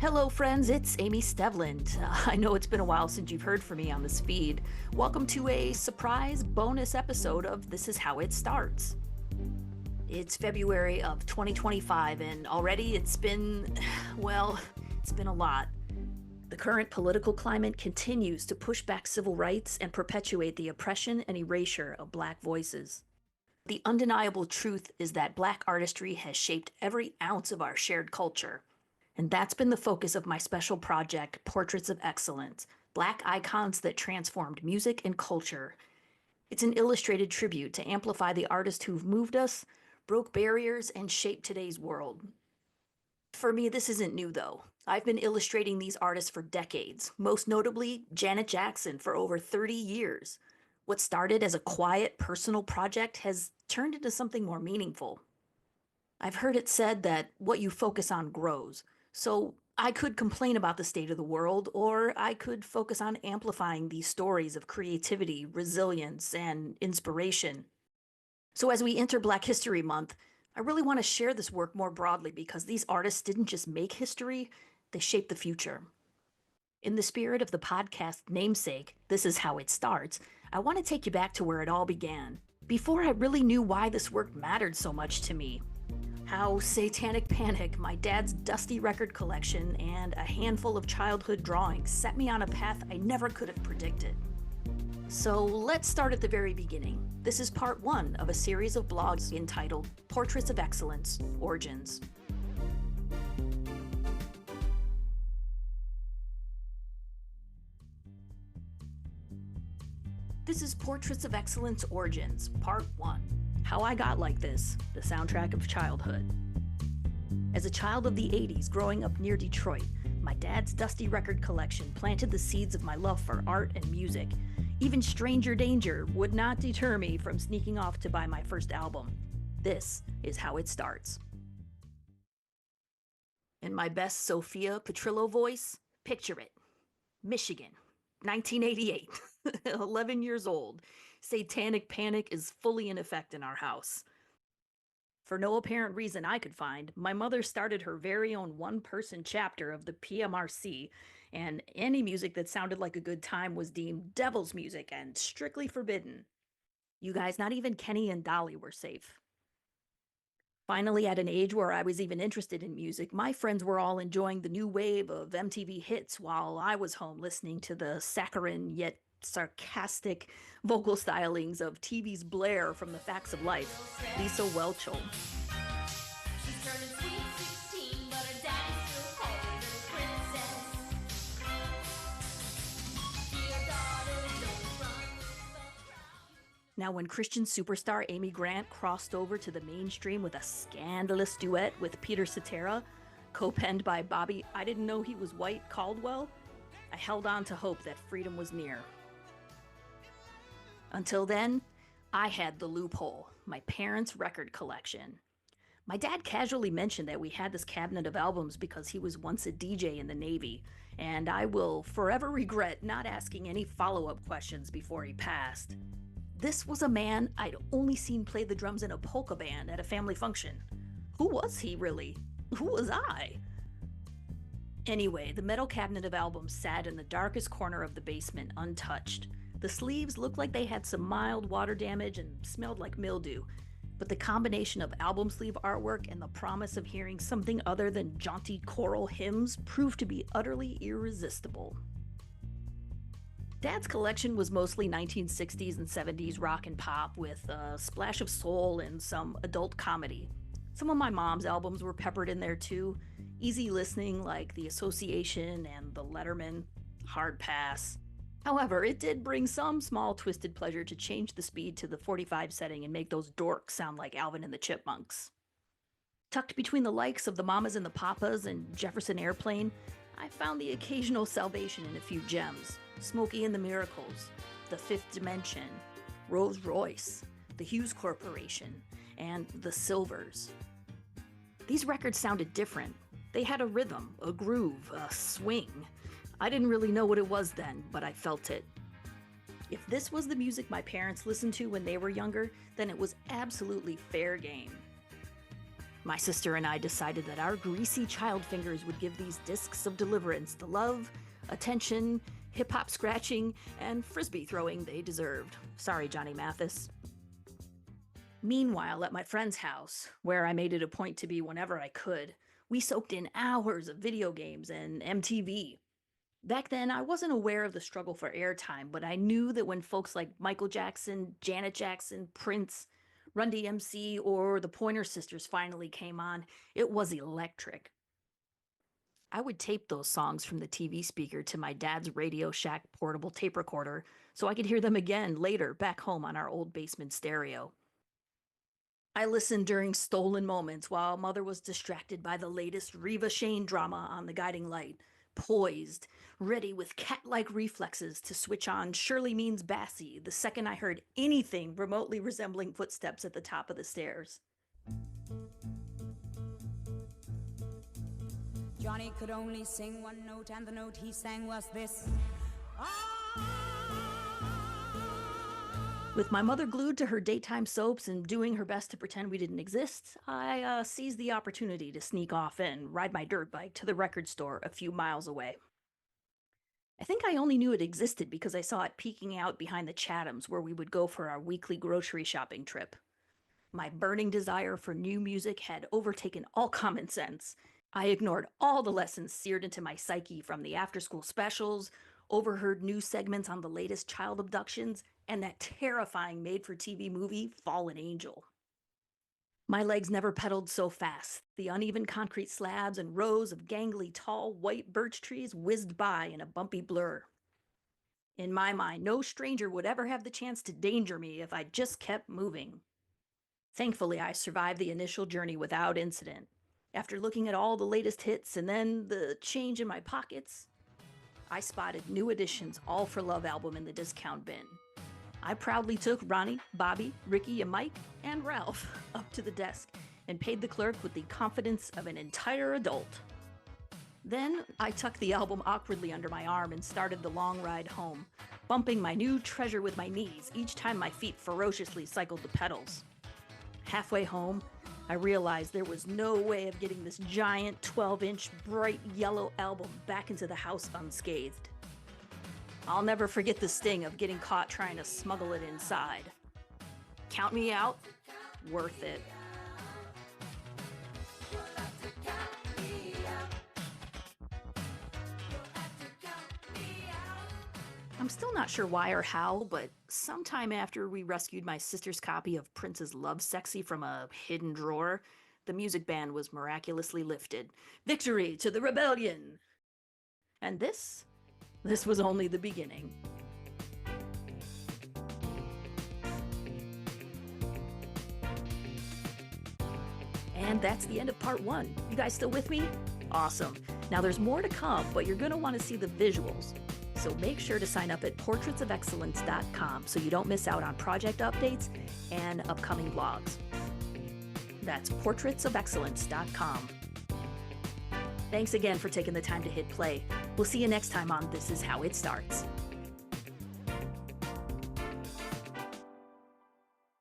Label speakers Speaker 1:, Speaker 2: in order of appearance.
Speaker 1: Hello, friends, it's Amy Stevland. I know it's been a while since you've heard from me on this feed. Welcome to a surprise bonus episode of This Is How It Starts. It's February of 2025, and already it's been a lot. The current political climate continues to push back civil rights and perpetuate the oppression and erasure of Black voices. The undeniable truth is that Black artistry has shaped every ounce of our shared culture. And that's been the focus of my special project, Portraits of Excellence, Black icons that transformed music and culture. It's an illustrated tribute to amplify the artists who've moved us, broke barriers, and shaped today's world. For me, this isn't new, though. I've been illustrating these artists for decades, most notably Janet Jackson for over 30 years. What started as a quiet, personal project has turned into something more meaningful. I've heard it said that what you focus on grows. So I could complain about the state of the world, or I could focus on amplifying these stories of creativity, resilience, and inspiration. So as we enter Black History Month, I really want to share this work more broadly because these artists didn't just make history, they shaped the future. In the spirit of the podcast namesake, This Is How It Starts, I want to take you back to where it all began, before I really knew why this work mattered so much to me. How Satanic Panic, my dad's dusty record collection, and a handful of childhood drawings set me on a path I never could have predicted. So let's start at the very beginning. This is part one of a series of blogs entitled Portraits of Excellence, Origins. This is Portraits of Excellence, Origins, part one. How I Got Like This, the soundtrack of childhood. As a child of the 80s growing up near Detroit, my dad's dusty record collection planted the seeds of my love for art and music. Even stranger danger would not deter me from sneaking off to buy my first album. This is how it starts. In my best Sophia Petrillo voice, picture it. Michigan, 1988, 11 years old. Satanic Panic is fully in effect in our house. For no apparent reason I could find, my mother started her very own one-person chapter of the PMRC, and any music that sounded like a good time was deemed devil's music and strictly forbidden. You guys, not even Kenny and Dolly were safe. Finally, at an age where I was even interested in music, my friends were all enjoying the new wave of MTV hits while I was home listening to the saccharine yet sarcastic vocal stylings of TV's Blair from The Facts of Life, Lisa Whelchel. Now, when Christian superstar Amy Grant crossed over to the mainstream with a scandalous duet with Peter Cetera, co-penned by Bobby I Didn't Know He Was White Caldwell, I held on to hope that freedom was near. Until then, I had the loophole, my parents' record collection. My dad casually mentioned that we had this cabinet of albums because he was once a DJ in the Navy, and I will forever regret not asking any follow-up questions before he passed. This was a man I'd only seen play the drums in a polka band at a family function. Who was he, really? Who was I? Anyway, the metal cabinet of albums sat in the darkest corner of the basement, untouched. The sleeves looked like they had some mild water damage and smelled like mildew, but the combination of album sleeve artwork and the promise of hearing something other than jaunty choral hymns proved to be utterly irresistible. Dad's collection was mostly 1960s and 70s rock and pop with a splash of soul and some adult comedy. Some of my mom's albums were peppered in there too, easy listening like The Association and The Letterman, Hard Pass. However, it did bring some small twisted pleasure to change the speed to the 45 setting and make those dorks sound like Alvin and the Chipmunks. Tucked between the likes of the Mamas and the Papas and Jefferson Airplane, I found the occasional salvation in a few gems. Smokey and the Miracles, The Fifth Dimension, Rolls Royce, The Hughes Corporation, and The Silvers. These records sounded different. They had a rhythm, a groove, a swing. I didn't really know what it was then, but I felt it. If this was the music my parents listened to when they were younger, then it was absolutely fair game. My sister and I decided that our greasy child fingers would give these discs of deliverance the love, attention, hip-hop scratching, and frisbee throwing they deserved. Sorry, Johnny Mathis. Meanwhile, at my friend's house, where I made it a point to be whenever I could, we soaked in hours of video games and MTV. Back then, I wasn't aware of the struggle for airtime, but I knew that when folks like Michael Jackson, Janet Jackson, Prince, Run DMC, or the Pointer Sisters finally came on, it was electric. I would tape those songs from the TV speaker to my dad's Radio Shack portable tape recorder so I could hear them again later back home on our old basement stereo. I listened during stolen moments while Mother was distracted by the latest Reva Shane drama on the guiding light, poised, ready with cat-like reflexes to switch on Shirley Means Bassey the second I heard anything remotely resembling footsteps at the top of the stairs.
Speaker 2: Johnny could only sing one note, and the note he sang was this.
Speaker 1: With my mother glued to her daytime soaps and doing her best to pretend we didn't exist, I seized the opportunity to sneak off and ride my dirt bike to the record store a few miles away. I think I only knew it existed because I saw it peeking out behind the Chathams where we would go for our weekly grocery shopping trip. My burning desire for new music had overtaken all common sense. I ignored all the lessons seared into my psyche from the after-school specials, overheard news segments on the latest child abductions, and that terrifying made-for-TV movie, Fallen Angel. My legs never pedaled so fast. The uneven concrete slabs and rows of gangly, tall, white birch trees whizzed by in a bumpy blur. In my mind, no stranger would ever have the chance to danger me if I just kept moving. Thankfully, I survived the initial journey without incident. After looking at all the latest hits and then the change in my pockets, I spotted New Edition's All for Love album in the discount bin. I proudly took Ronnie, Bobby, Ricky, and Mike, and Ralph up to the desk and paid the clerk with the confidence of an entire adult. Then I tucked the album awkwardly under my arm and started the long ride home, bumping my new treasure with my knees each time my feet ferociously cycled the pedals. Halfway home, I realized there was no way of getting this giant 12-inch bright yellow album back into the house unscathed. I'll never forget the sting of getting caught trying to smuggle it inside. Count me out, worth it. I'm still not sure why or how, but sometime after we rescued my sister's copy of Prince's Love Sexy from a hidden drawer, the music ban was miraculously lifted. Victory to the rebellion! And this was only the beginning. And that's the end of part 1. You guys still with me? Awesome. Now there's more to come, but you're going to want to see the visuals. So make sure to sign up at portraitsofexcellence.com so you don't miss out on project updates and upcoming vlogs. That's portraitsofexcellence.com. Thanks again for taking the time to hit play. We'll see you next time on This Is How It Starts.